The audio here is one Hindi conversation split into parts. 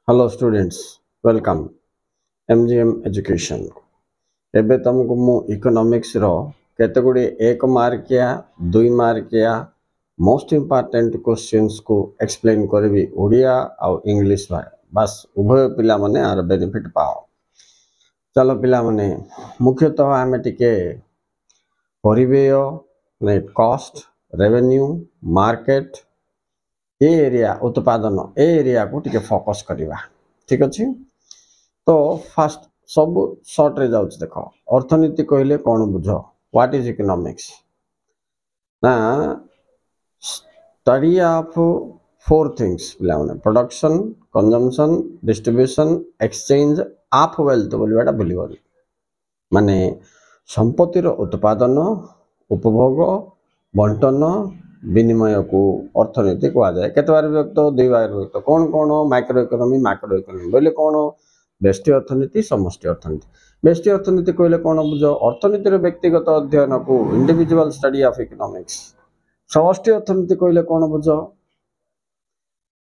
Hello students welcome MGM education एबे तुमको मु इकोनॉमिक्स रो केते गुडी एक मार्किया दुई मार्किया मोस्ट इंपोर्टेंट क्वेश्चंस को एक्सप्लेन करबी ओडिया और इंग्लिश भाई बस उभय पिला माने आर बेनिफिट पाओ। चलो पिला माने मुख्यतः आमे टिके परिव्यय ने कॉस्ट रेवेन्यू मार्केट ए एरिया उत्पादन ए एरिया को टिके फोकस करबा। ठीक अछि। तो फास्ट सब शॉर्ट रे जाउछ देखो अर्थनीति कहले कौन बुझ व्हाट इज इकोनॉमिक्स ना स्टडी ऑफ फोर थिंग्स पिलाने production consumption distribution exchange of wealth बोलबाटा भूलिबनी माने संपत्तिर उत्पादन उपभोग बंटन विनिमय को अर्थनीति कहा जाए केते बार विभक्त दुई बार विभक्त कौन कौन माइक्रो इकोनॉमी बोले कौन व्यष्टि अर्थनीति समष्टि अर्थनीति व्यष्टि अर्थनीति कहले कौन बुझ अर्थनीतिर व्यक्तिगत अध्ययन को इंडिविजुअल स्टडी ऑफ इकोनॉमिक्स समष्टि अर्थनीति कहले कौन बुझ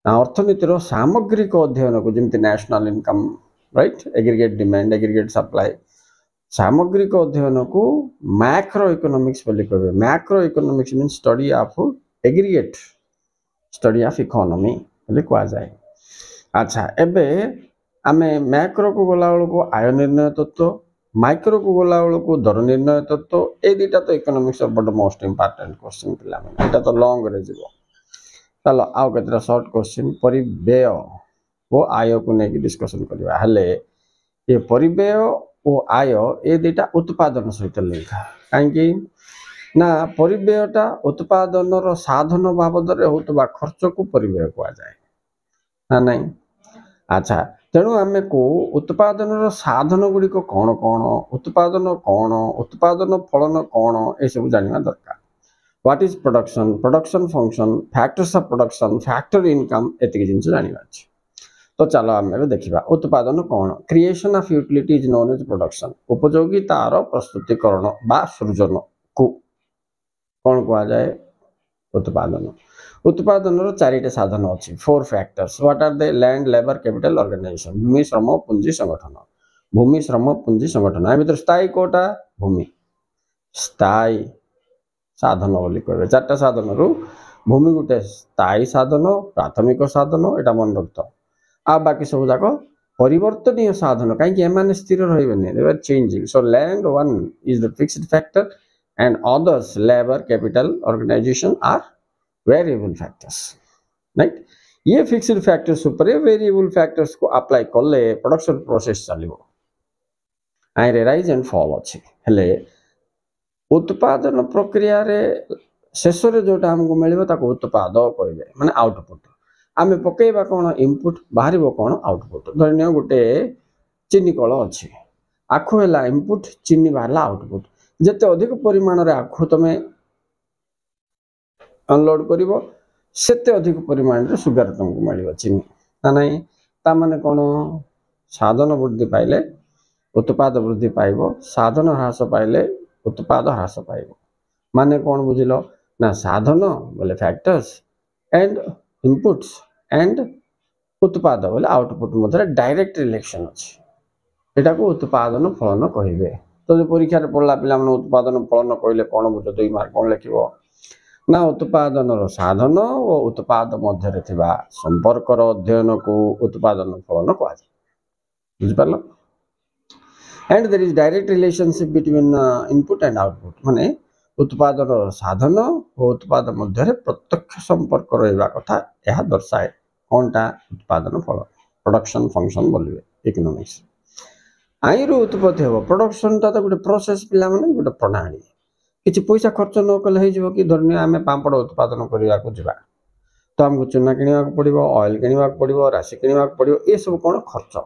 अर्थनीतिर सामग्रिक अध्ययन को जमती national income right aggregate demand aggregate supply सामग्रिक अध्ययन को मैक्रो इकोनॉमिक्स बोली कहबे macroeconomics mean study of aggregate study of economy बोली कहा जाए। अच्छा एबे आमे मैक्रो को गला को आय निर्णय तत्व माइक्रो को गला को दर निर्णय तत्व ए दुटा तो इकोनॉमिक्स बड़ मोस्ट इंपोर्टेंट क्वेश्चन पिला माने एटा तो लॉन्ग रे जीवो। चलो आउ केतरा शॉर्ट क्वेश्चन परिव्यय वो आय को नेकी डिस्कशन करबा हले ये परिव्यय ओ आय ए दुटा उत्पादन सहित लिंक काहेकि ना परिव्ययटा उत्पादन रो साधन बाबद रे होतबा खर्च को परिव्यय कहा जाए ना नहीं। अच्छा तेणु आमे को उत्पादन रो साधन गुडी को कौन कौन उत्पादन फलन कौन ए सब जानवा दरकार। What is production production function factors of production factor income एतिक जिंस जानवा अछि। तो चलो आमे देखिबा उत्पादन कौन creation of utility is known as production उपयोगितार प्रस्तुतिकरण बा सृजन को कौन कहा जाए उत्पादन। उत्पादन चारिटे साधन अच्छी four factors what are they land labour capital organisation भूमि श्रम पुंजी संगठन आ भीतर स्थायी कोटा भूमि स्थायी साधन बोली कहबे चारटा साधन रु भूमि गोटे स्थायी साधन प्राथमिक साधन एटा मन रखत आ बाकी सब जाक परिवर्तनीय साधन कहीं एमाने स्थिर रहिबेनी they are changing so land one is the fixed factor and others labor capital organization are variable factors right। ये फिक्स्ड फैक्टर्स ऊपर वेरिएबल फैक्टर्स को अप्लाई करले प्रोडक्शन प्रोसेस चलिबो आइ राइज एंड फॉल अछि हेले उत्पादन प्रक्रिया रे शेष रे जोटा हमको मिलिबो ताको उत्पाद कहबे माने आउटपुट आमे पकेबा कोन इनपुट बाहरिबो कोन आउटपुट धरनियो गुटे चीनी कल अछि आखु हैला इनपुट चीनी बाहरला आउटपुट जिते अधिक परिमाण रे आखु तमे अनलोड करिवो सेते अधिक परिमाण रे सुगर तुमको मिलिबो चीनी ना नहीं ता माने कोन साधन वृद्धि पाइले उत्पाद वृद्धि पाइबो साधन ह्रास पाइले उत्पाद ह्रास पाइबो माने कोन बुझिलो ना साधन बोले फैक्टर्स एंड इनपुट्स एंड उत्पाद बोले आउटपुट मधरे डायरेक्ट रिलेशन अछि एटा को उत्पादन फलन कहिबे। तो जो परीक्षा रे पढ़ला पिला मन उत्पादन फलन कहले कोन बुझ दुई मार्क कोन लिखिबो ना उत्पादन रो साधन और उत्पाद मध्य रे थिबा संपर्क रो अध्ययन को उत्पादन फलन कहै बुझ परलो and there is direct relationship between input and output माने उत्पादन रो साधन और उत्पाद मध्य रे प्रत्यक्ष संपर्क रहबा कथा यह दर्शाए कोनटा उत्पादन फलन प्रोडक्शन फंक्शन बोलिबे इकोनॉमिक्स आई रो उत्पत्ति हो प्रोडक्शन ता तो गोटे प्रोसेस पिला माने गोटे प्रणाली किछि पैसा खर्च न कले हे जिवो कि धरनियो आमे पापड़ उत्पादन करिया को जिबा तो हमको चूना किनिया को पड़िबो ऑयल किनिया को पड़िबो राशि किनिया को पड़िबो ए सब कोन खर्च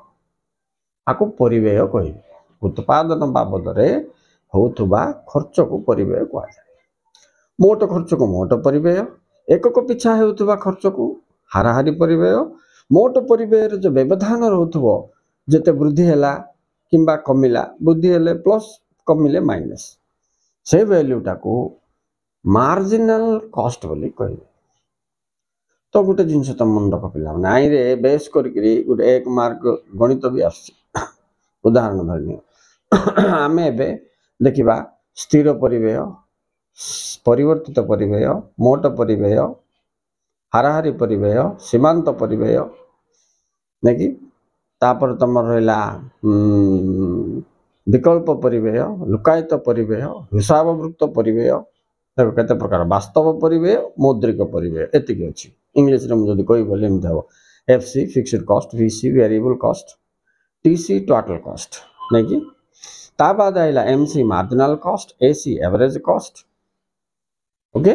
आको परिव्यय कहि उत्पादन बाबद रे होतुबा खर्च को परिव्यय कहै जाय। मोट खर्च को मोट परिव्यय एकक पिछा हेउतुबा खर्च को हाराहारी परिव्यय मोट परिव्यय रे जो व्यवधान रहउतबो जते वृद्धि हैला किंबा कमिला वृद्धि हेले प्लस कमिले माइनस से वैल्यूटा को मार्जिनल कॉस्ट बोली कहबे। तो गोटे जिनस तुम मन रख पिला आई रे बेस करके गोटे 1 मार्क गणित भी आस उदाहरण धरनी आम ए देखा स्थिर परिव्यय परिवर्तित परिव्यय मोट परिव्यय हाराहारी परिव्यय सीमांत परिव्यय नहीं तापर तुम रहा विकल्प परिव्यय लुकायित परिव्यय हिसाबवृत्त परिव्यय देखो केते प्रकार वास्तव परिव्यय मौद्रिक परिव्यय एतिक अच्छी इंग्लिश रे मुझे कोई बोले एमती हम FC fixed cost VC variable cost TC total cost नहीं कि ता बाद आइला MC marginal cost AC average cost okay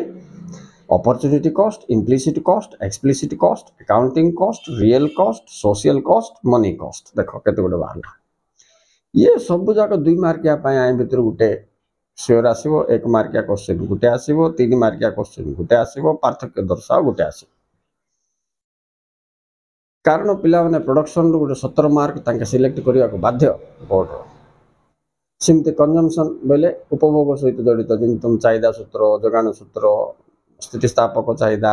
opportunity cost implicit cost explicit cost accounting cost real cost social cost money cost देखो केते गोटे बाहर ये सब जाक 2 मार्किया आई भितर गोटे श्योर आसो 1 मार्किया क्वेश्चन गोटे आसो 3 मार्किया क्वेश्चन गोटे आसो पार्थक्य दर्शाओ गोटे आस कारण पिला माने प्रोडक्शन गोटे 17 मार्क सिलेक्ट करने को बाध्य बोर्ड सेमती कंजम्पशन बोले उपभोग सहित जड़ित जमी तुम चाहिदा सूत्र जोगाण सूत्र स्थितिस्थापक चाहिदा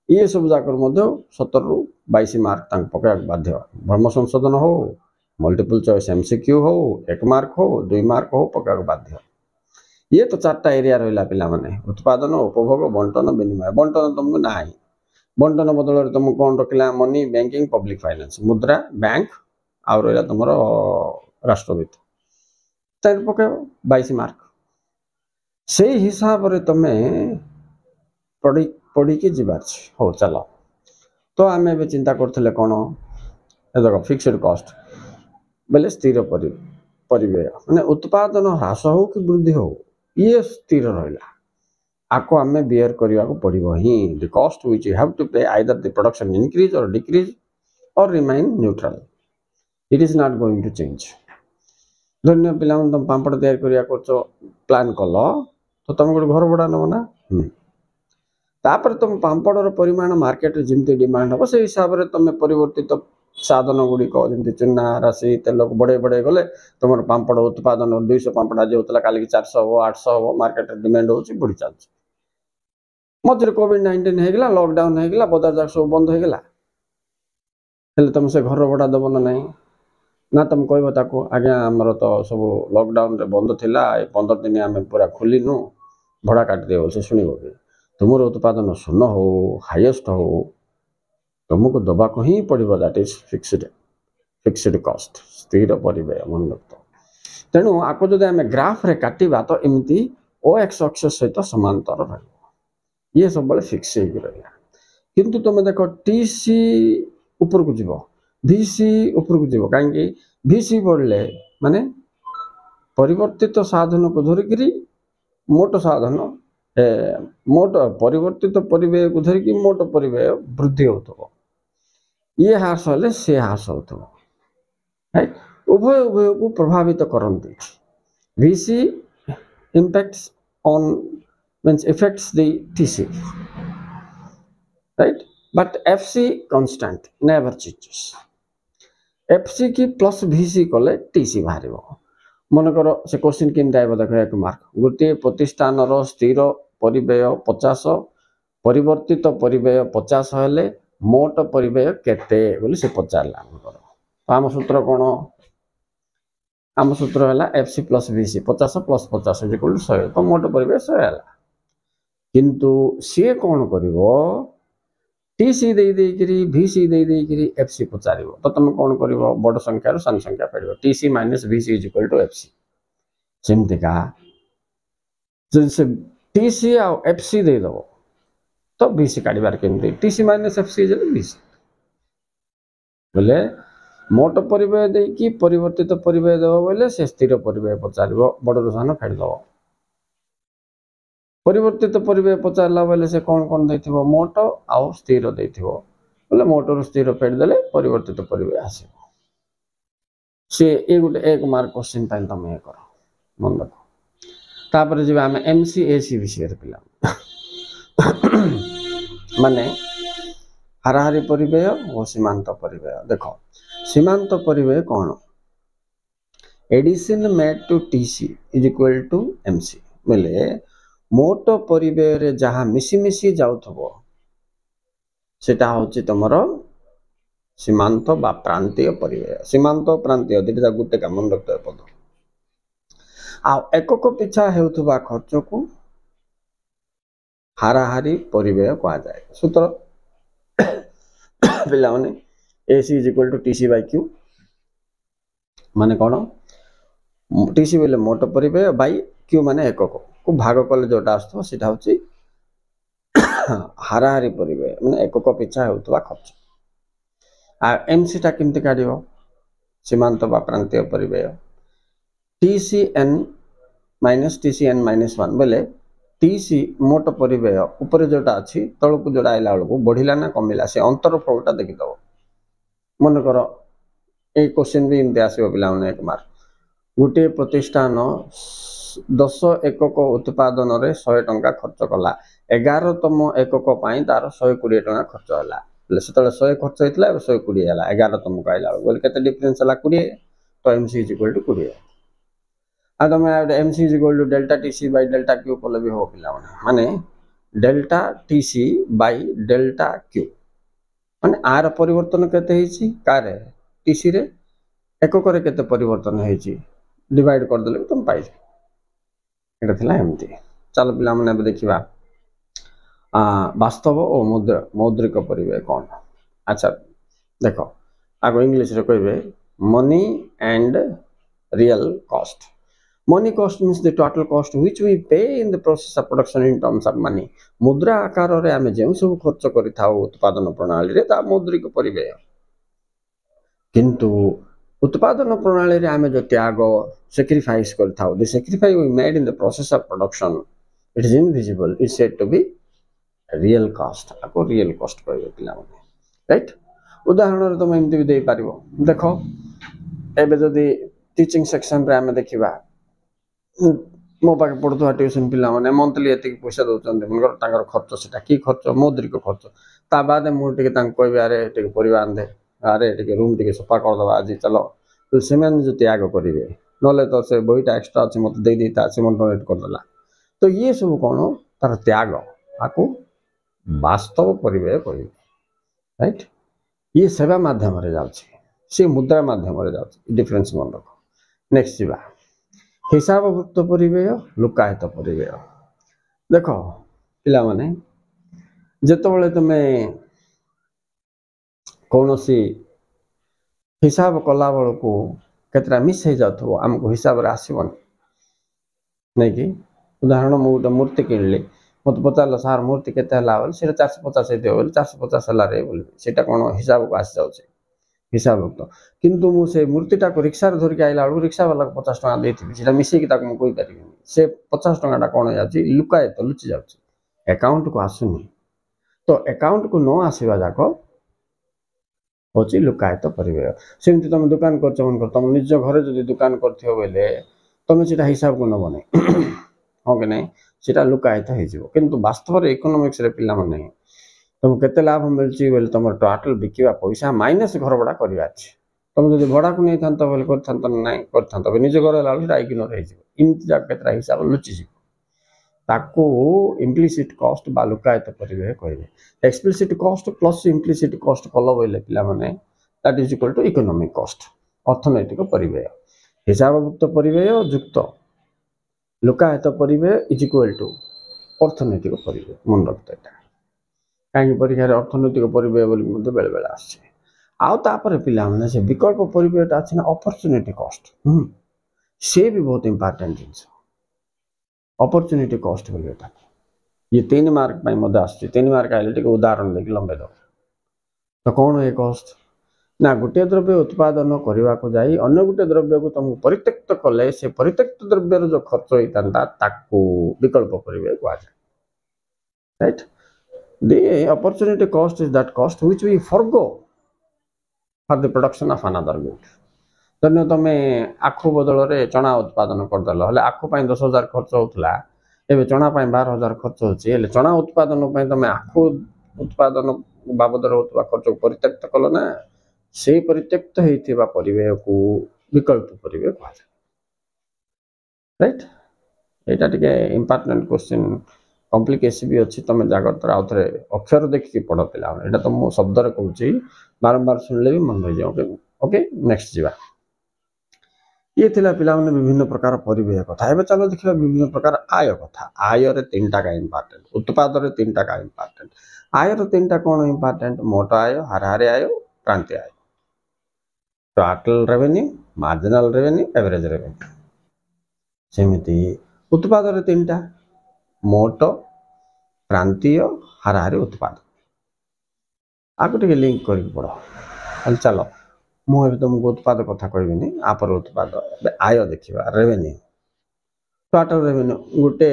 ये सब जाकर 17 रु 22 मार्क पकड़ा बाध्य भ्रम संशोधन हो मल्टीपल चॉइस एमसीक्यू हो 1 मार्क हो 2 मार्क हो पकड़ा बाध्य ये तो 4टा एरिया रहा पिला माने उत्पादन उपभोग बंटन विनिमय बंटन तुमको ना बंटन बदल तुम कौन रखला मनी बैंकिंग पब्लिक फाइनेंस मुद्रा बैंक आ रहा तुम राष्ट्रवित्त तैयार पकड़ 22 मार्क से हिसाब रे तुम्हें पढ़ी की जीवार हो चलो तो आम ए चिंता करते कौन देख फिक्स्ड कॉस्ट बोले स्थिर परिव्यय मैंने उत्पादन ह्रास हो कि वृद्धि हो ये स्थिर रहा आपको आम बियर करने को पड़ो ही the cost which you have to pay either the production increase or decrease or remain neutral it is not going to change धन्य पिला तुम पापड़ तैयार करिया प्लान कल तो तुम गोटे घर भड़ा नब ना तापर तुम पापड़ परिमाण मार्केट जमी डिमांड हम से हिसाब से तुम परिवर्तित साधन गुड़िक जमी चूना राशि तेल को बढ़े बढ़े गले तुम पापड़ उत्पादन 200 पापड़ आज होता काली 400 हम 800 हम मार्केट डिमांड हो बढ़ी चलती मझे कोविड-19 होगा लॉकडाउन होगा बजार जाक सब बंद होगा तुम से घर भड़ा दब ना नहीं ना तुम कह ताको आज्ञा आमर तो सब लॉकडाउन रे बंद थिला 15 दिन आम पूरा खोलनु भड़ा काट दियो से शुणव कि तुमर उत्पादन शून्य हो हाईएस्ट हो तुमको दबा को ही पड़ो दैट इज फिक्स्ड कॉस्ट स्थिर परिव्यय मन रखता तेणु आपको जो आम ग्राफ रे काटिबा तो एमती ओ एक्स एक्सिस सहित समांतर रह ये सब बड़े फिक्स रहा किंतु तुम देख टीसी ऊपर को जीव भिसी ऊपर को जीव कहीं भिसी बढ़ले माने परिवर्तित साधन को धरिकी मोट साधन मोट परिवर्तित परिव्यय को धरिकी मोट परिव्यय वृद्धि हो ये ह्रास हेले से ह्रास हो उभय उभय को प्रभावित करती भिसी impacts on means affects the TC, right? But FC constant never changes. FC की प्लस VC कले TC बाहर मन कर से क्वेश्चन केमती आइब देख 1 मार्क गोटे प्रतिष्ठान स्थिर परिव्यय 50 परिवर्तित परिव्यय 50 हेले मोट परिव्यय केते बोली से पचारला आम सूत्र कौन आम सूत्र है FC plus VC 50 plus 50 equal 100 तो मोट परिव्यय 100 है किंतु सी कौन कर टीसी देकरी VC देकरी एफसी पचार तो तुम कौन कर बड़ संख्यार सान संख्या फेड़ TC minus VC is equal to FC सेमतिका जब से TC आ FC देदेव तो VC काढ़ार केमती TC माइनस FC VC बोले मोट परिव्यय देकी परिवर्तित परिव्यय देव बोले से स्थिर परिव्यय पचार बड़ सान फेड़देव परिवर्तित परिव्यय पचारा बेले से कौन कौन दे मोट आउ स्थिर दे बोले मोटर स्थिर फेड़देले परिवर्तित परिव्यय आस ये गोटे 1 मार्क क्वेश्चन तुम ये कर मन रख तापर जब आम MCAC विषय पिला माने हाराहारी परिव्यय और सीमांत परिव्यय देख सीमांत परिव्यय कौन addition made to TC is equal to MC बोले मोट परिव्यय रे जहाँ मिसी मिसी जाउथबो सेटा होची तमरो सीमांत बा प्रांतीय परिव्यय सीमांत प्रांतीय दुटा गुटे का मन रखते पद आ एकक पिछा हेउथबा खर्च को हाराहारी परिव्यय कहा जाए सूत्र पिला माने AC = TC/Q माने कोन TC बेले मोट परिव्यय बाई Q माने एकक को भाग कले जोटा आस्तो सेटा होची हाराहारी परिव्यय माने एकक पिछा हेउथबा खर्च आ MC टा किंती काढिबो सीमांत बा प्रांतीय परिव्यय TCN - TCN - 1 बेले TC मोट परिव्यय ऊपर जोटा अछि तळकु जोड़ा आइला बेलकु बढ़िला ना कमिला से अंतरफलटा देखि दबो मन कर ए क्वेश्चन भी इनते आसीबो पिला माने एक मार्क गुटे प्रतिष्ठान 10 एकक उत्पादन रे 100 टंका खर्च कला 11तम एकक पई तार 120 टंका खर्च होला ले सेतले 100 खर्च हेतला 120 होला 11तम काइला बोल केते डिफरेंस होला 20 तो MC = 20 आ तमे MC = delta TC / delta Q कोले भी हो पिला माने डेल्टा TC / डेल्टा Q माने आर परिवर्तन केते हेची कारे TC रे एकक रे केते परिवर्तन हेची डिवाइड कर देले तुम पाइ एटा थिला एमती चलो पिला माने अब देखिबा वास्तव और मौद्रिक परिव्यय कौन अच्छा देखो आगो इंग्लिश रे कहबे money and real cost money cost means the total cost which we pay in the process of production in terms of money मुद्रा आकार रे आमे जेउ सब खर्च करि थाउ उत्पादन प्रणाली रे ता मौद्रिक परिव्यय किंतु उत्पादन प्रणाली रे आमे जो त्याग सैक्रिफाइस कर though the sacrifice we made in the process of production it is invisible is said to be real cost आपको रियल कॉस्ट कहबे पिला माने राइट उदाहरण रे तुम एमती भी दे पारिबो देखो एबे जदी टीचिंग सेक्शन रे आमे देखिबा मो पाके पढुवा ट्यूशन पिला माने मंथली एति पैसा दउचन मनकर तांकर खर्च सेटा की खर्च मौद्रिक खर्च ता बाद मु टिके तांक कहबे अरे टिके परिवार आंदे अरे टिके रूम टिके सफा कर दबा आज चलो तो सेमेन जो त्याग करिवे नले तो से बहिटा एक्स्ट्रा अछि मत दे देता से मन डोनेट कर दला तो ये सब कोन तार त्याग आकु वास्तव परिव्यय कहबे राइट ये सेवा माध्यम रे जाउछि से मुद्रा माध्यम रे जाउछि डिफरेंस मन रखो नेक्स्ट जीवा हिसाबभुक्त परिव्यय लुकायित परिव्यय देखो पिला माने जेतबेले तमे कोनोसी हिसाब कला बेलको केतरा मिस हे जाथो हमको हिसाब रे आसीबन नै कि उदाहरण मु गोटे मूर्ति किनले मत पचारल सार मूर्ति केते हला बोल से 450 हे देबो 450 हला रे बोल सेटा कोन हिसाब को आसी जाउछे हिसाबभुक्त किंतु मु से मूर्तिटा को रिक्शा रे धर के आइला रिक्शा वाला को 50 टका देथि सेटा मिसे कि ताको कोइ पारि से 50 टकाटा कोन जाछि लुकाए तो लुचि जाछि अकाउंट को आसुनी तो अकाउंट को न आसीबा जाको होछि लुकायत परिव्यय सेमति तुम दुकान करछ मन कर तुम निज घरे जदि दुकान करथियो बेले तुम सेटा हिसाब को न बने हो के नै सेटा लुकायत हे जिवो किंतु वास्तव रे इकोनॉमिक्स रे पिला माने तुम केते लाभ मिलछि बेले तुम टोटल बिकिबा पैसा माइनस घर भड़ा करबा अछि तुम जदि भड़ा को नै थांत बेले करथांत नै करथांत बे निज घर लाल सेटा इग्नोर हे जिवो इन जा केतरा हिसाब लुचि जिवो ताको इम्प्लिसिट कॉस्ट बा लुकायत परिव्यय कहबे explicit cost plus implicit cost कलो बेले पिला माने that is equal to economic cost अर्थनैतिक परिव्यय हिसाबभुक्त परिव्यय युक्त लुकायत परिव्यय इज इक्वल टू अर्थनैतिक परिव्यय मन रखते एटा काई परीक्षा रे अर्थनैतिक परिव्यय बोली मध्ये बेले बेले आछे आउ तापर पिला माने से विकल्प परिव्ययटा अछि ना अपॉर्चुनिटी कॉस्ट से भी बहुत इंपोर्टेंट जिंस अपॉर्चुनिटी कॉस्ट बोलबेटा ये 3 मार्क पाई मध्ये आछे 3 मार्क आइले टिके उदाहरण लेके लंबे दो तो कौन है कॉस्ट ना गोटे द्रव्य उत्पादन करने को जाई अन्य गोटे द्रव्य को तुमको परित्यक्त कले से परित्यक्त द्रव्य जो खर्च होता ताकू विकल्प परिव्यय कहा जाए right the opportunity cost is that cost which we forgo for the production of another good धन्य तुम आखु बदल रे चना उत्पादन करदेल हेले आखु पाई 10,000 खर्च होतला एबे चना पाई 12,000 खर्च होची हेले चना उत्पादन पाई तुम आखु उत्पादन बाबद होतबा खर्च को परित्यक्त कलो ना से परित्यक्त हेतिबा परिव्यय को विकल्प परिव्यय कहा जाय राइट एटा टिके इंपोर्टेंट क्वेश्चन कॉम्प्लिकेसी भी अच्छी तुम जागत आउ थे अक्षर देखिए पढ़ पिला एटा तो मो शब्द कहूँ बारंबार शुणिले भी मन रही जाए ओके नेक्स्ट जीवा ये थिला पिला माने विभिन्न प्रकार परिव्यय कथा एबे चलो देखिबा विभिन्न प्रकार आय कथा आय रे तीनटा का इंपोर्टेंट उत्पाद रे तीनटा का इंपोर्टेंट आय रे तीनटा कोन इंपोर्टेंट मोट आय हाराहारी आय प्रांतीय आय total revenue marginal revenue average revenue सेमिति उत्पाद रे तीनटा मोट प्रांतीय हाराहारी उत्पाद आको टिके लिंक करिक पड़ो चलो मुझे तुमको उत्पाद कथा कहबी आपर उत्पाद आय देखा रेवेन्यू टोटल रेवेन्यू गोटे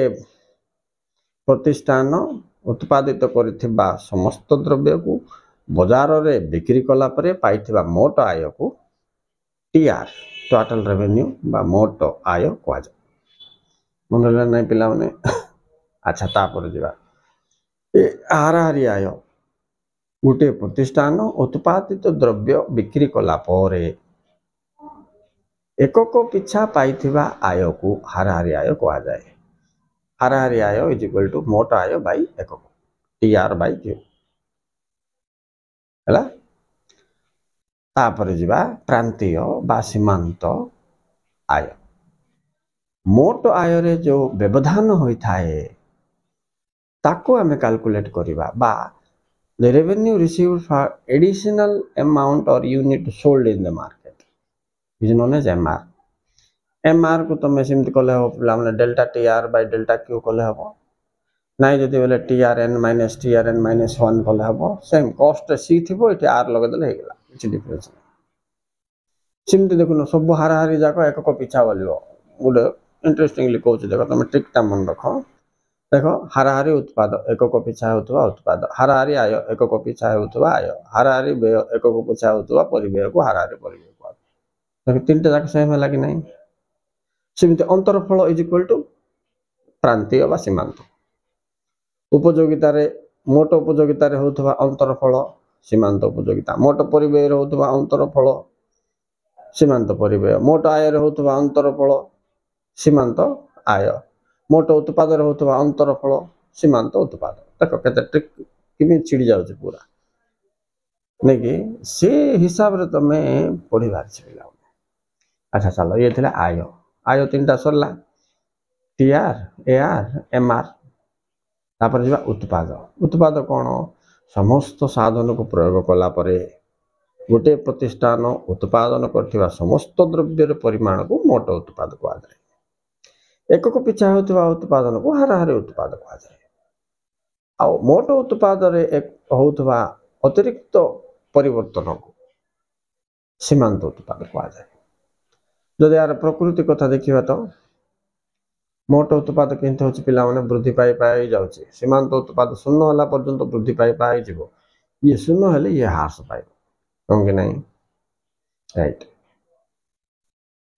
प्रतिष्ठान उत्पादित करिथिबा समस्त द्रव्य को बाजार रे बिक्री कला परे पाइथिबा मोट आय को टीआर टोटल रेवेन्यू बा मोट आय कह जाए मन नहीं पिला माने अच्छा तापर जीवा हाराहारी आय गोटे प्रतिष्ठान उत्पादित द्रव्य बिक्री कला परे एकक पिछा पाइथिबा आय को हाराहारी आय कह जाए हाराहारी आय इज इक्वल टू मोट आय बाय एकक टीआर बाय क्यू हैला तापर जीवा प्रांतीय बा सीमांत आय मोट आय रे जो व्यवधान होई थाए ताको हमें कैलकुलेट करिबा बा the revenue received for additional amount or unit sold in the market is known as MR MR को तुम सिमत कले हो पिला माने delta TR by delta Q कले हो नाइ जदि बोले टीआरएन माइनस टीआरएन माइनस 1 कले हो सेम कॉस्ट सी थिबो इटे आर लगे देले हेगला किछ डिफरेंस सिमत देखुनो सब हाराहारी जाको एकक पिछा बोलियो गुड इंटरेस्टिंगली कहूछ देखो तुम ट्रिक टा मन रखो देखो हाराहारी उत्पाद एकक पिछा होतबा उत्पाद हाराहारी आय एकक पिछा होतबा आय हाराहारी व्यय एकक पिछा होतबा परिव्यय को हाराहारी परिव्यय को देखो तीनटा जाक सेम है कि नहीं सेमिति अंतरफल इज इक्वल टू प्रांतीय बा सीमांत उपयोगिता रे मोट उपयोगिता रे होतबा अंतरफल सीमांत उपयोगिता मोट परिव्यय रे होतबा अंतरफल सीमांत परिव्यय मोट आय रे होतबा अंतरफल सीमांत आय मोट उत्पाद होता अंतरफल सीमांत उत्पाद देख के ट्रिक कि छिड़ी जाऊँ पूरा नहीं कि से हिसाब रे तुम पढ़ी बार पिला अच्छा चलो ये थिला आय आय तीनटा सरला टीआर एआर एमआर तापर जीवा उत्पाद उत्पाद कौन समस्त साधन को प्रयोग कला परे गोटे प्रतिष्ठान उत्पादन करथिबा समस्त द्रव्य परिमाण को मोट उत्पाद कह जाए एकक पिछा होता उत्पादन को हाराहारी उत्पाद कह जाए आ मोट उत्पाद होता अतिरिक्त परिवर्तन को सीमांत उत्पाद कह जाए जदि यार प्रकृति कथा देखिबा तो मोट उत्पाद केनते होछि पिला माने वृद्धि पाई पाई जाउछि सीमांत उत्पाद शून्य होला पर्यंत वृद्धि पाई पाई जिवो ये शून्य हेले ये ह्रास पाइबो हम कि नहीं राइट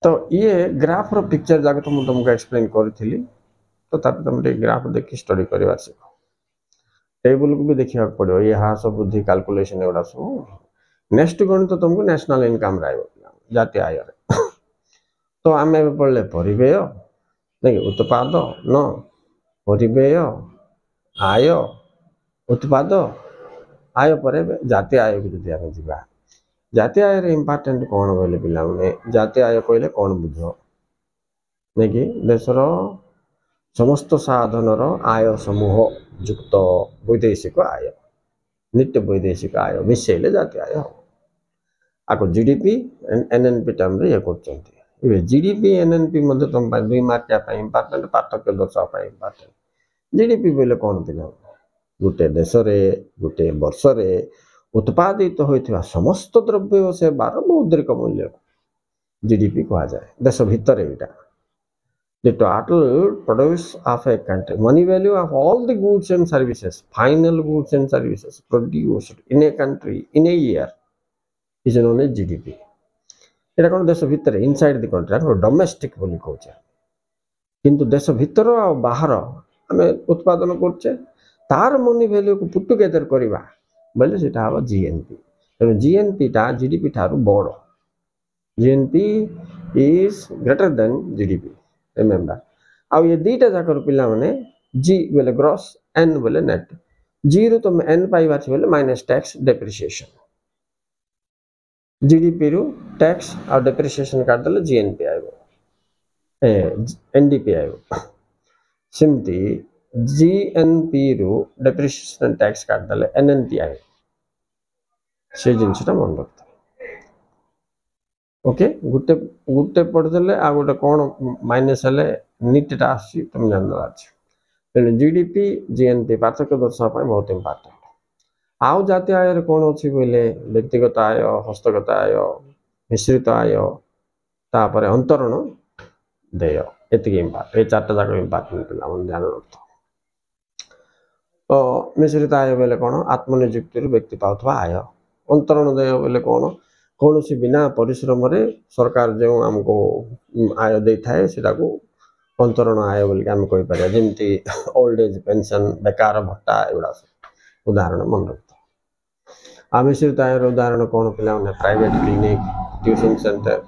तो ये ग्राफ रो पिक्चर जाके तो मुझे तुमको एक्सप्लेन करी तो तुम ग्राफ देखी स्टडी करवा सीख टेबल को भी देखा पड़ो ये ह्रास वृद्धि कैलकुलेशन एगुड़ा सब नेक्स्ट गणित तो तुमको नेशनल इनकम जातीय आय तो आम पढ़ले परिव्यय नहीं उत्पाद न परिव्यय आय उत्पाद आय पर जातीय आय को जब आम जा जातीय आय रे इम्पोर्टेंट कौन बोले पिला माने जातीय आय कहले कौन बुझ नहीं कि देशर समस्त साधन आय समूह युक्त वैदेशिक आय नित्य वैदेशिक आय मिसेले जातीय आय आको जीडीपी एनएनपी टर्म रे ये करछंती जीडीपी एनएनपी मध्य तुम 2 मार्क या इम्पोर्टेंट पार्थक्य दर्शावा इम्पोर्टेंट जीडीपी बोले कौन पिला गोटे देश रे गोटे वर्ष रे उत्पादित होता समस्त द्रव्य सेवार मौद्रिक मूल्य जीडीपी कह जाए देश भितर यहाँ the total produce of a country money value of all the goods and services final goods and services produced in a country in a year is known as GDP एटा कोन देश भितर इनसाइड द कंट्री डोमेस्टिक बोली कहचे किंतु देश भितर आ बाहर आमे उत्पादन करछे तार मनी वैल्यू को पुट टुगेदर करबा बोले सेटा हबो जीएनपी तो जीएनपी टा जीडीपी थारु बड़ GNP is greater than GDP remember आ ये दीटा जाकर पिला माने जी बोले ग्रॉस एन बोले नेट जी रु तुम एन पाइबार बोले माइनस टैक्स डेप्रिसिएशन जीडीपी रु टैक्स और डेप्रिसिएशन काटदेले जीएनपी आइबो एनडीपी आइबो सेमती जीएनपी रु डेप्रिसिएशन टैक्स काटदेले एनएनपी आइबो से जिनसटा मन रखता ओके गुटे गुटे पढ़देले आ गोटे कोन माइनस हेले नीटटा आसी तुम जानला अछि तेणु जीडीपी जीएनपी पार्थक्य दर्शावा ପାଇଁ बहुत इंपोर्टेंट आउ जातीय आय कौन अच्छी बोले व्यक्तिगत आय हस्तगत आय मिश्रित आय तापर अंतरण देय एतिक इम्पार्ट ये चार्टा जाक इम्पार्टेंट पिला मन ध्यान रखत तो मिश्रित आय बोले कौन आत्मनियुक्ति व्यक्ति पाउथवा आय अंतरण देय बोले कौन कौन सी बिना परिश्रम रे सरकार जो हमको आय दे थाए सेटा को अंतरण आय बोल के हम कहि पारे जेमती ओल्ड एज पेंशन बेकार भत्ता एगुडा उदाहरण मन रखत आमिश्रित आय उदाहरण कौन पिला प्राइवेट क्लिनिक ट्यूशन सेंटर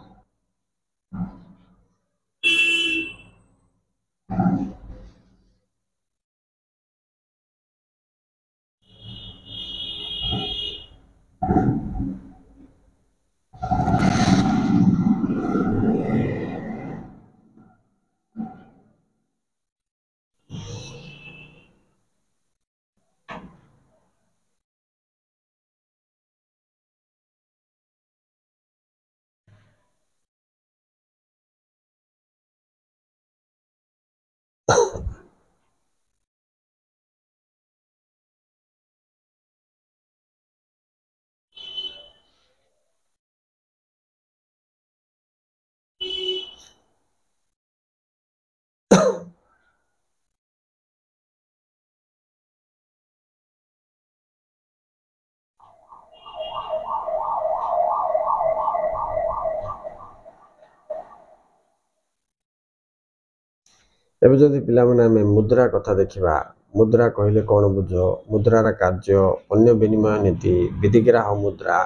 एबे जदि पिला माने हमें मुद्रा कथा देखिबा मुद्रा कहले कौन बुझ मुद्रार कार्य अन्य विनिमय नीति विधिग्राह मुद्रा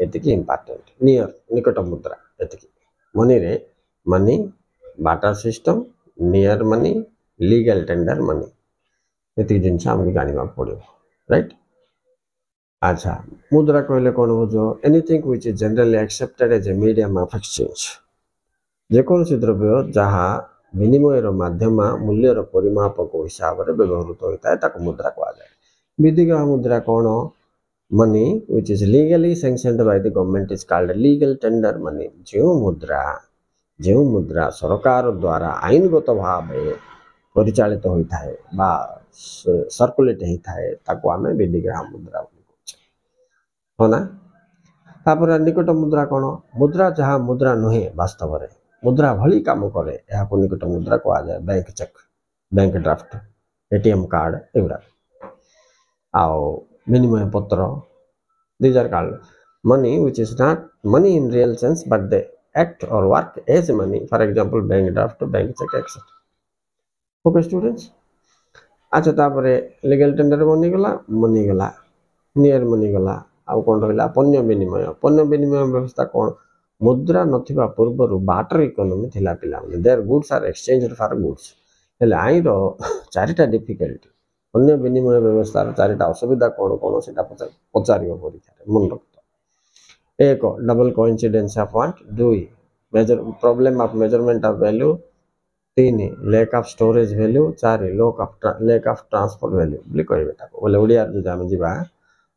एतिकी इंपोर्टेंट नियर निकट मुद्रा एतिकी मनी रे money barter system near money legal tender money एतिकी जिनस हमको जानिबा पड़ो राइट अच्छा मुद्रा कहले कौन बुझ anything which is generally accepted as a medium of exchange जेकोसी द्रव्य जहाँ विनिमयर माध्यम मूल्यर परिमापक हिसाब से व्यवहृत होता है ताको मुद्रा कहा जाए विधिग्राह मुद्रा कौन money which is legally sanctioned by the government is called legal tender money जो मुद्रा सरकार द्वारा आईनगत भाव परिचालित होता है बा सर्कुलेट होता है ताको आमे विधिग्राह मुद्रा हो ना तापर निकट मुद्रा कौन मुद्रा जहाँ मुद्रा नुहे वास्तव में मुद्रा भली काम करे यहाँ को निकट मुद्रा कहा जाए bank cheque bank draft ATM card एगुड़ा आओ विनिमय पत्र these are called money which is not money in real sense but they act or work as money for example bank draft bank cheque etcetera okay students अच्छा तापर लीगल टेंडर मनी गला नियर मनी गला आउ कौन रहा पण्य विनिमय व्यवस्था कौन मुद्रा नथिबा पूर्वर बाटर इकोनॉमी थिला पिला there goods are exchanged for goods हेले आई रो चारिटा डिफिकल्टी अन्य विनिमय व्यवस्था चारिटा असुविधा कौन कौन सेटा पचारियो परीक्षा मन रखत एक डबल कोइंसिडेंस ऑफ व्हाट दुई major problem of measurement of value तीन लैक ऑफ स्टोरेज वैल्यू चार लैक ऑफ ट्रांसपोर्ट वैल्यू बोले कहबे ताको बोले ओडिया जो हम जीवा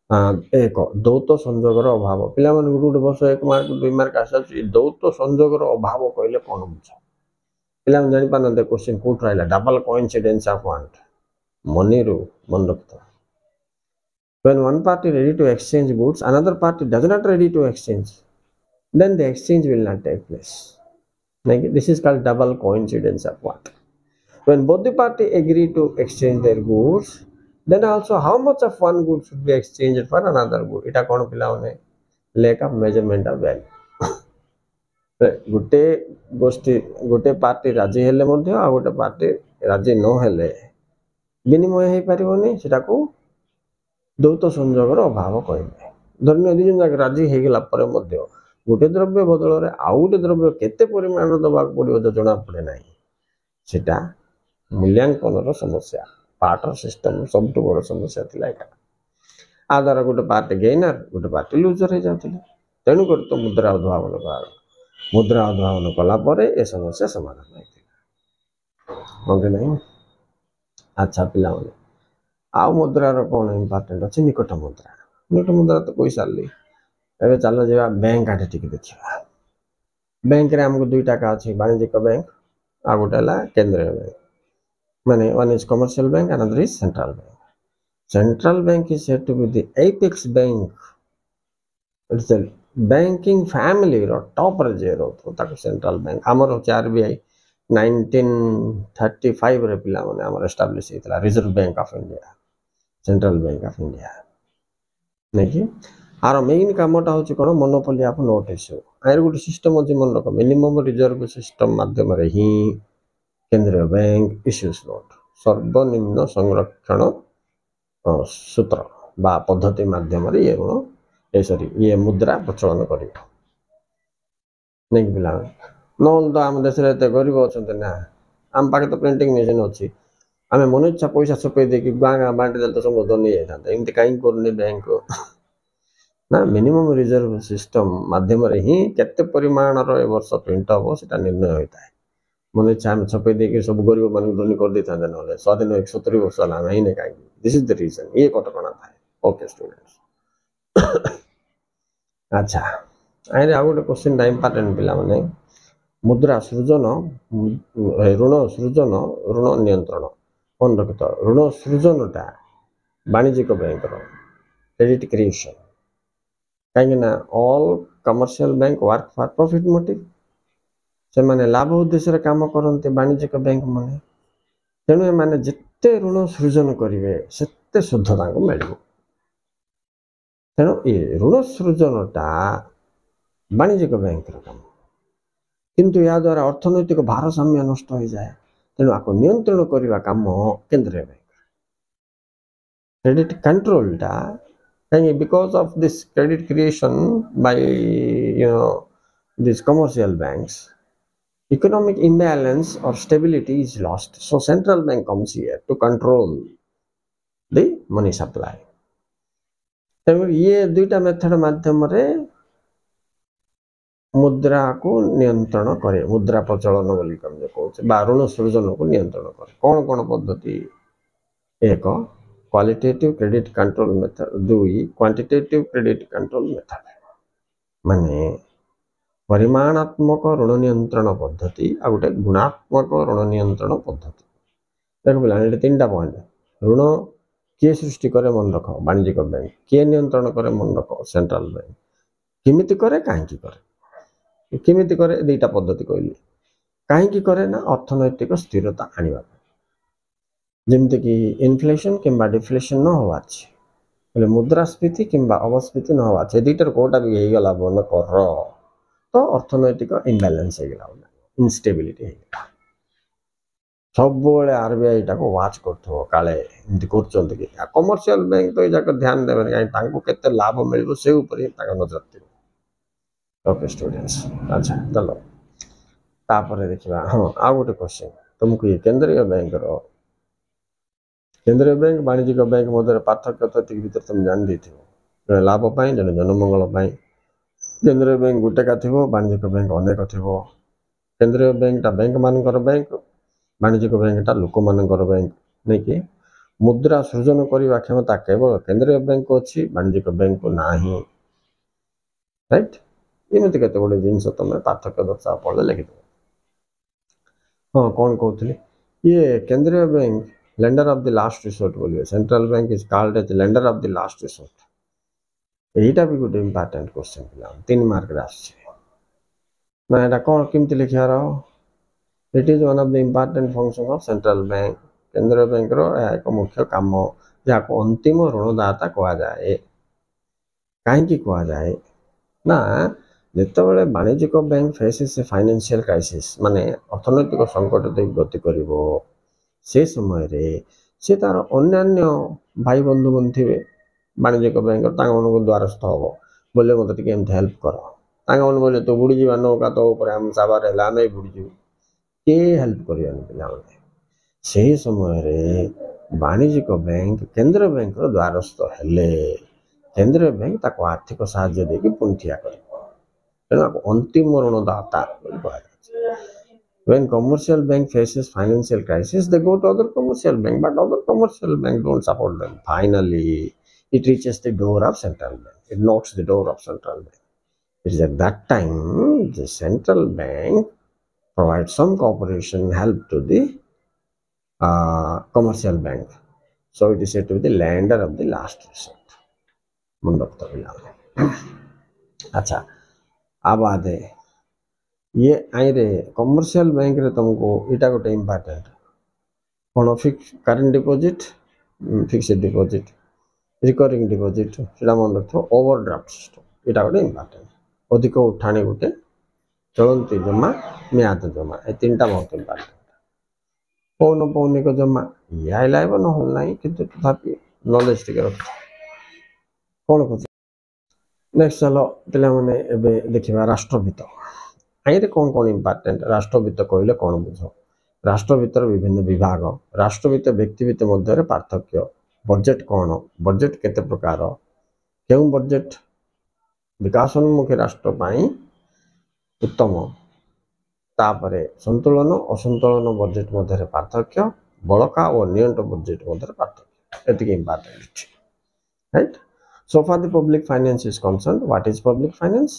एक दौत संजोगर अभाव पिला गोटे वर्ष 1 मार्क 2 मार्क आसा दौत संजोगर अभाव कहले कौन बुझ पिला जानी पाना क्वेश्चन कोट रहा double coincidence of what money रू मन रखता when one party ready to exchange goods another party does not ready to exchange then the exchange will not take place like this is called double coincidence of what when both the party agree to exchange their goods then also how much of one good should be exchanged for another good ita kon pila one lack of measurement of value गोटे गोष्ठी गोटे पार्टी राजी हेले मध्य आ गोटे पार्टी राजी न हेले विनिमय हो पारिबोनी सेटा को दौत संजोगर अभाव कहबे धन्य दी जन राजी हे गेला परे मध्य गोटे द्रव्य बदल रे आ गोटे द्रव्य केते परिमाण दबा पड़ियो जना पड़े नाही सेटा मूल्यांकन समस्या पार्टर सिस्टम सब बड़ समस्या थिला एटा आ द्वारा गोटे पार्टी गेनर गोटे पार्टी लुजर हो जाते तेणुक तो मुद्रा उद्भावन कर मुद्रा उद्भावन कलापर ए समस्या समाधान होते नहीं। अच्छा पिला आउ मुद्रार कौन इम्पोर्टेंट अच्छे निकट मुद्रा तो कोई सारी एवं चल जा बैंक आटे टिके देखा बैंक रे हमको दुईटा का अच्छी वाणिज्यिक बैंक आ गोटे केंद्रीय बैंक माने one is commercial bank another is central bank. Central bank is said to be the apex bank. It's a banking family रो टॉप रे जे रो तो ताको सेंट्रल बैंक हमर हो आरबीआई 1935 रे पिला माने हमर एस्टैब्लिश हेतला Reserve Bank of India central bank of India नेकी आरो मेन कामटा होची कोन मोनोपोली ऑफ नोट इश्यू आयर गुड सिस्टम अछि मन रखो मिनिमम रिजर्व सिस्टम माध्यम रे ही केंद्रीय बैंक इश्यूज नोट सर्वनिम्न संरक्षण सूत्र बा पद्धति माध्यम ये ऋण ए सॉरी ये मुद्रा प्रचलन कर नहीं पिला नल तो आम देश गरीब अच्छा ना आम पाखे तो प्रिंटिंग मेसीन अच्छी आम मन इच्छा पैसा छुपे देकी गाँ गाँ बांटी दे तो सब धनी जाता एमती कहीं कर बैंक ना मिनिमम रिजर्व सिस्टम माध्यम ही केते परिमाण ए वर्ष प्रिंट हम से निर्णय होता है मन इच्छा आम छपे देकी सब गरीब मान धनी कर दे ना स्वाधीन 170 वर्ष है कहीं दिस इज द रीजन ये कटकणा था ओके स्टूडेंट्स। अच्छा आए आ गोटे क्वेश्चन इंपोर्टेंट पिला माने मुद्रा सृजन ऋण सृजन ऋण नियंत्रण मन रखित ऋण सृजनटा वाणिज्यिक बैंक क्रेडिट क्रिएशन कहीं all commercial bank work for profit motive से माने लाभ उद्देश्य काम करते वाणिज्यिक बैंक माने तेणु माने जिते ऋण सृजन करेंगे सेते शुद्धता को मिल तेणु ये ऋण सृजनटा वाणिज्यिक बैंक काम किंतु या द्वारा अर्थनैतिक भारसाम्य नष्ट हो जाए तेणु आपको नियंत्रण करने काम केंद्रीय बैंक क्रेडिट कंट्रोलटा कहीं because of this credit creation by this commercial banks economic imbalance or stability is lost so central bank comes here to control the money supply तेणु ये दुईटा मेथड माध्यम रे मुद्रा को नियंत्रण करे मुद्रा प्रचलन बोली कम जे कहउछे बा ऋण सृजन को नियंत्रण करे कौन कौन पद्धति एक क्वालिटेटिव क्रेडिट कंट्रोल मेथड दुई क्वांटिटेटिव क्रेडिट कंट्रोल मेथड माने परिमाणात्मक ऋण नियंत्रण पद्धति आ गोटे गुणात्मक ऋण नियंत्रण पद्धति देख पिला तीन टा पॉइंट ऋण किए सृष्टि करे मन रख वाणिज्यिक बैंक किए नियंत्रण करे मन रख सेंट्रल बैंक किमिति करे काहेकि करे किमिति करे दुईटा पद्धति कहली काहेकि करे ना अर्थनैतिक स्थिरता आनिबा जेमते कि इन्फ्लेशन किंबा डिफ्लेशन न होवा अछि मुद्रास्फीति किंबा अवस्फीति न होवा अछि दुईटर कोटा भी हे गला मन कर तो अर्थनैतिक इम्बालांस हो गला इनस्टेबिलिटी हो गला सब बड़े आरबीआई टाको वाच करथो काले एमती करचंत कि कमर्शियल बैंक तो जाक ध्यान देबे काई तांको केते लाभ मिलबो से ऊपर ही ताका नजर थिबो ओके स्टूडेंट्स। अच्छा चलो तापर देखिबा हां आ गोटे क्वेश्चन तुमको ये केंद्रीय बैंक वाणिज्यिक बैंक मध्य पार्थक्य तो भीतर तुम जान देथिबो लाभ पाई जने जनमंगल पाई केंद्रीय बैंक गोटे का थी वाणिज्यिक बैंक अनेक थी केंद्रीय बैंकटा बैंक मानकर बैंक वाणिज्यिक बैंकटा लोक मानकर बैंक नहीं कि मुद्रा सृजन करने क्षमता केवल केंद्रीय बैंक को अच्छी वाणिज्यिक बैंक को ना ही राइट एमती केते गोटे जिनस तुम पार्थक्य दर्शा पढ़ले लिखिद हाँ कौन कहते ये केंद्रीय bank lender of the last resort बोलिए central bank is called as lender of the last resort यहीटा भी गोटे इम्पोर्टेंट क्वेश्चन पिला 3 मार्क ना एटा कौन केमती लिखार it is one of the important function of central bank केंद्रीय बैंक रो एक मुख्य काम जहाँ अंतिम ऋणदाता कह जाए कहीं कह जाए ना जितेबाला वाणिज्यिक bank faces a financial crisis माने अर्थनैतिक संकट दे गति करिवो से समय रे से तार अन्य भाई बंधु बन थे वाणिज्यिक बैंक को द्वारस्थ हम बोले मत टे हेल्प कर बोले तो बुड़ी जा नौका तो आम साबार है आम बुड़ीजु किए हेल्प कर पिला ସେହି ସମୟରେ ବାଣିଜ୍ୟିକ ବ୍ୟାଙ୍କ କେନ୍ଦ୍ର ବ୍ୟାଙ୍କର ଦ୍ୱାରସ୍ଥ ହେଲେ କେନ୍ଦ୍ରୀୟ ବ୍ୟାଙ୍କ ତାକୁ ଆର୍ଥିକ ସାହାଯ୍ୟ ଦେଇକି ପୁଣି ଠିଆ କରିବ। ତେଣୁ ଅନ୍ତିମ ଋଣଦାତା ବୋଲି କୁହାଯାଉଛି। When commercial bank faces financial crisis, they go to other commercial bank, but other commercial bank don't support them. Finally, it reaches the door of central bank. It knocks the door of central bank. It is at that time the central bank provides some cooperation help to the commercial bank. So it is said to be the lender of the last resort. मुंड रखता पिला। अच्छा अब आते ये आईरे कमर्शियल बैंक रे तुमको इटा गोटे इम्पोर्टेंट कौन fix current deposit fixed deposit recurring deposit सेटा मन रखो ओवरड्राफ्ट सिस्टम इटा गोटे इम्पोर्टेंट अधिक उठाणी गोटे चलती जमा म्याद जमा ए तीनटा बहुत इम्पोर्टेंट पौन पौनिक जमा ये आइला न नहीं किंतु तथापि नॉलेज टिके रख कौन कह नेक्स्ट चलो पे देखा राष्ट्रवित्त आईरे कौन कौन इम्पोर्टेंट राष्ट्रवित्त कहले कौन बुझ राष्ट्रवित्तर विभिन्न विभाग राष्ट्रवित्त व्यक्तिवित्त मध्य पार्थक्य बजेट कौन बजेट केते प्रकार क्यों बजेट विकासोन्मुखी राष्ट्र पाई उत्तम तापरे संतुलन असंतुलन बजेट मध्य पार्थक्य बड़का और नियंट बजेट मध्य पार्थक्य एतिक important right. So far the public finance is concerned. What is public finance?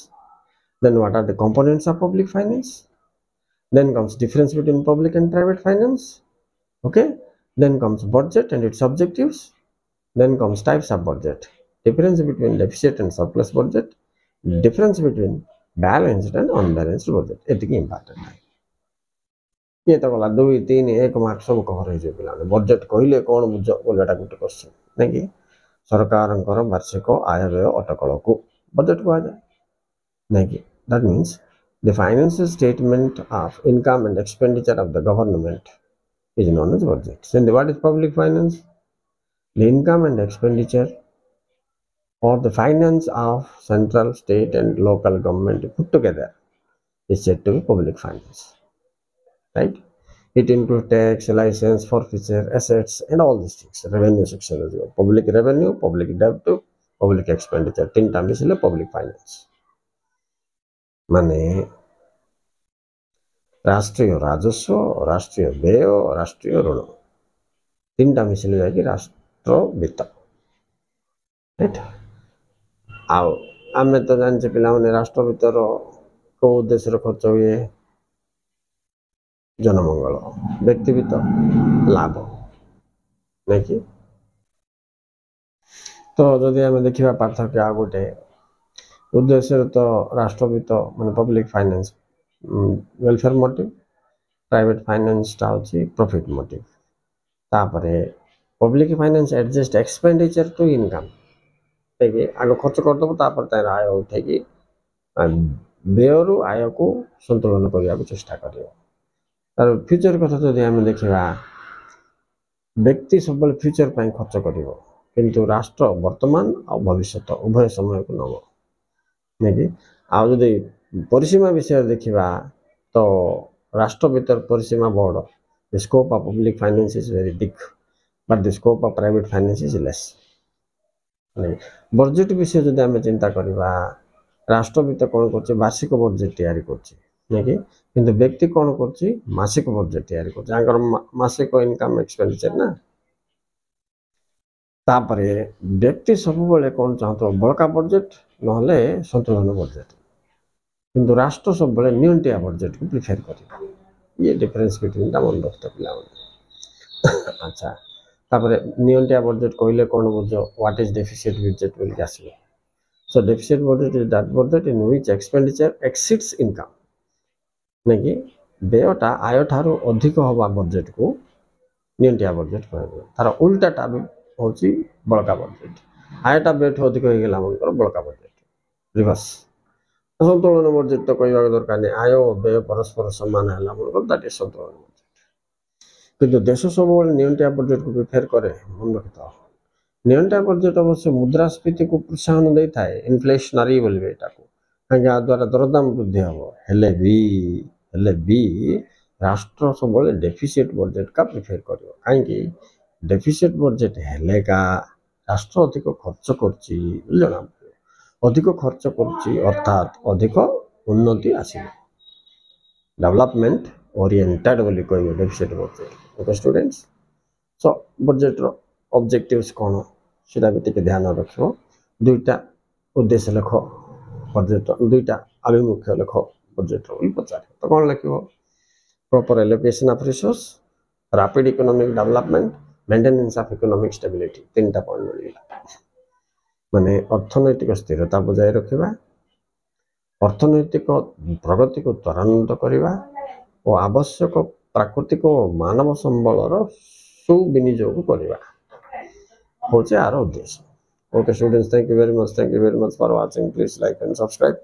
Then what are the components of public finance? Then comes difference between public and private finance. Okay. Then comes budget and its objectives. Then comes types of budget. Difference between deficit and surplus budget. Difference between balanced and unbalanced budget. एतिक important है. ये तो गला 2 3 1 मार्क सब कवर हो पिला बजेट कहले कौन बुझ बोलटा गोटे क्वेश्चन नहीं कि सरकार वार्षिक आय व्यय अटकल को बजेट कह जाए नहीं that means the financial statement of income and expenditure of the government is known as budget. Then what is public finance? The income and expenditure or the finance of central state and local government put together is said to be public finance. Right? It includes tax, license, forfeiture, assets, and all these things. Revenue section as well. Public revenue, public debt, public expenditure. तीनटा मिसले public finance. माने राष्ट्रीय राजस्व, राष्ट्रीय व्यय, राष्ट्रीय ऋण. तीनटा मिसले जाके राष्ट्र वित्त. राइट? आओ आमे तो जानचे पिला माने राष्ट्र वित्तर को उद्देश्य खर्च हुए जनमंगल व्यक्तिगत लाभ नहीं कि तो जदि आम देखा पार्थक्य आ गोटे उद्देश्य तो राष्ट्रवित्त माने public finance welfare motive private finance टा होची प्रॉफिट मोटिव तापरे public finance adjust expenditure to income देखिए आगे खर्च कर दबो तापर तार आय उठे कि व्ययरु आय को संतुलन करने को चेष्टा करियो. तार फ्यूचर कथा जदि आम देखा व्यक्ति सब फ्यूचर पर खर्च कर किंतु राष्ट्र वर्तमान और भविष्य उभय समय को नब नहीं आदि परिसीमा विषय देखा तो राष्ट्र भीतर परिसीमा बड़. The scope of public finance is very big but the scope of private finance is less. Budget विषय जब आम चिंता करवा राष्ट्र भीतर कौन कर वार्षिक बजेट तैयारी कर किंतु व्यक्ति कौन कर मासिक बजेट तैयारी कर मासिक इनकम एक्सपेंडिचर ना तापरे व्यक्ति सब कौन चाहता बड़का बजेट ना संतुलन बजेट किंतु राष्ट्र सब नियंटिया बजेट को प्रिफेर कर. ये डिफरेंस बिटवीन टा मन रखता पिला. अच्छा तापरे नियंटिया बजेट कहले कौन बुझ व्हाट इज डेफिसिट बजेट बोल के आसीबो. So deficit budget is that budget in which expenditure exceeds income नहीं कि व्ययटा आय ठारू अधिक हवा बजेट को नियंटिया बजेट कह. तार उल्टाटा भी हूँ बड़का बजेट आयटा व्यय अधिक हो गला मन बड़का बजेट रिवर्स. संतुलन बजेट तो कहवा दरकार नहीं आय व्यय परस्पर सामान है मन दैट इज संतुलन बजेट. किंतु देश सब नियंटिया बजेट को प्रिफेर करे मन रखता. नियंटिया बजेट अवश्य मुद्रास्फीति को प्रोत्साहन दे था इनफ्लेशनरी बोलिए कहीं द्वारा दरदाम वृद्धि हम हेले भी राष्ट्र सब डेफिसिट बजेट का प्रिफेयर कर कहीं डेफिसिट बजेट हेले का राष्ट्र अधिक खर्च कर अधिक खर्च अर्थात अधिक उन्नति आसो डेवलपमेंट ओरिएंटेड बोली कह deficit budget okay students so budget रो ऑब्जेक्टिव्स कौन सीधा भी टिके ध्यान रखो दुईटा उद्देश्य लेख बजेट दुईटा आभिमुख्य लेख बजेट रो पचार तो कौन लिख proper allocation of resource rapid economic development maintenance of economic stability तीन टा पॉइंट मिलला माने अर्थनैतिक स्थिरता बजाय रखा अर्थनैतिक प्रगति को त्वरान्वित करवा और आवश्यक प्राकृतिक और मानव संबल सुविनियोग करवा हूँ आर उद्देश्य okay students thank you very much for watching please like and subscribe